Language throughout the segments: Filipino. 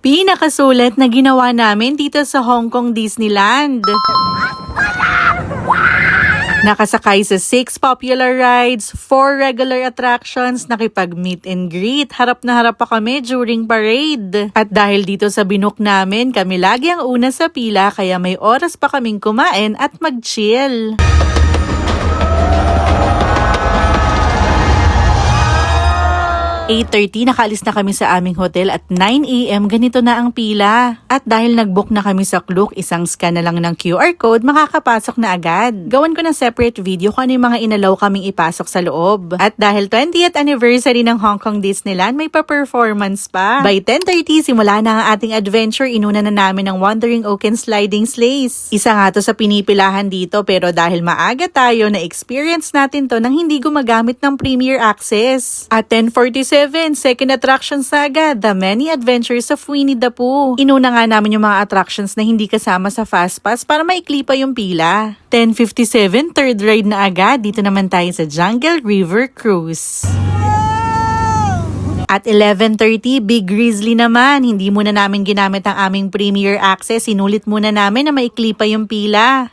pinakasulit na ginawa namin dito sa Hong Kong Disneyland. Nakasakay sa 6 popular rides, 4 regular attractions, nakipag-meet and greet. Harap na harap pa kami during parade. At dahil dito sa binook namin, kami lagi ang una sa pila kaya may oras pa kaming kumain at mag-chill. 8:30 nakaalis na kami sa aming hotel at 9 AM ganito na ang pila. At dahil nag-book na kami sa Klook, isang scan na lang ng QR code, makakapasok na agad. Gawan ko ng separate video kung ano yung mga inalaw kaming ipasok sa loob. At dahil 20th anniversary ng Hong Kong Disneyland, may pa-performance pa. By 10:30, simula na ang ating adventure, inuna na namin ang Wandering Oak and Sliding Sleighs. Isa nga to sa pinipilahan dito pero dahil maaga tayo, na-experience natin to nang hindi gumagamit ng Premier Access. At 10:47, second attraction sa agad, The Many Adventures of Winnie the Pooh. Inuna nga namin yung mga attractions na hindi kasama sa Fast Pass para maikli pa yung pila. 10:57, third ride na agad. Dito naman tayo sa Jungle River Cruise. At 11:30, Big Grizzly naman. Hindi muna namin ginamit ang aming Premier Access. Sinulit muna namin na maikli pa yung pila.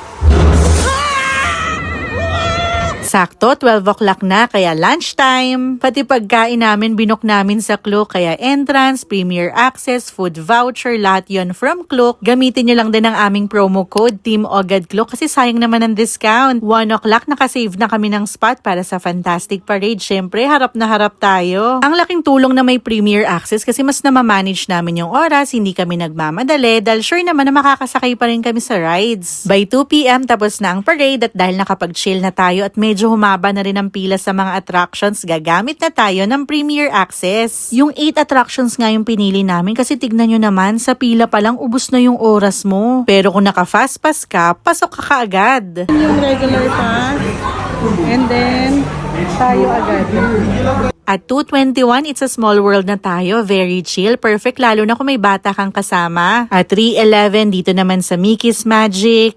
Sakto, 12 o'clock na, kaya lunchtime. Pati pagkain namin, binook namin sa Klook, kaya entrance, Premier Access, food voucher, lahat yon from Klook. Gamitin nyo lang din ang aming promo code, Team Ogad Klook, kasi sayang naman ang discount. 1 o'clock, nakasave na kami ng spot para sa Fantastic Parade. Syempre, harap na harap tayo. Ang laking tulong na may Premier Access kasi mas namamanage namin yung oras, hindi kami nagmamadali, dahil sure naman na makakasakay pa rin kami sa rides. By 2 PM, tapos na ang parade at dahil nakapag-chill na tayo at medyo humaba na rin ang pila sa mga attractions, gagamit na tayo ng Premier Access. Yung 8 attractions nga yung pinili namin kasi tignan nyo naman, sa pila pa lang ubos na yung oras mo. Pero kung naka-fast pass ka, pasok ka kaagad. Yung regular pass, and then tayo agad. At 2:21, It's a Small World na tayo. Very chill, perfect lalo na kung may bata kang kasama. At 3:11, dito naman sa Mickey's Magic.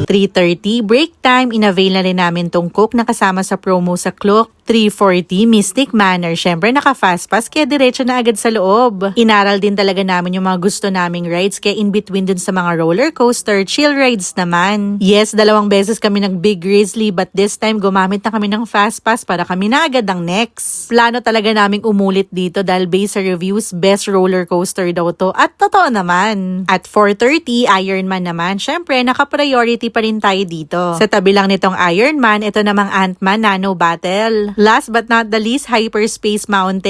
3:30, break time. Inavail na rin namin tong Coke na kasama sa promo sa Klook. 3:40, Mystic Manor. Syempre, naka-fast pass, kaya diretso na agad sa loob. Inaral din talaga namin yung mga gusto naming rides, kaya in between dun sa mga roller coaster, chill rides naman. Yes, 2 beses kami nag-Big Grizzly, but this time, gumamit na kami ng fast pass para kami na agad ang next. Plano talaga naming umulit dito dahil based sa reviews, best roller coaster daw to. At totoo naman. At 4:30, Ironman naman. Syempre, naka-priority pa rin tayo dito. Sa tabi lang nitong Ironman, ito namang Ant-Man Nano Battle. Last but not the least, Hyperspace Mountain.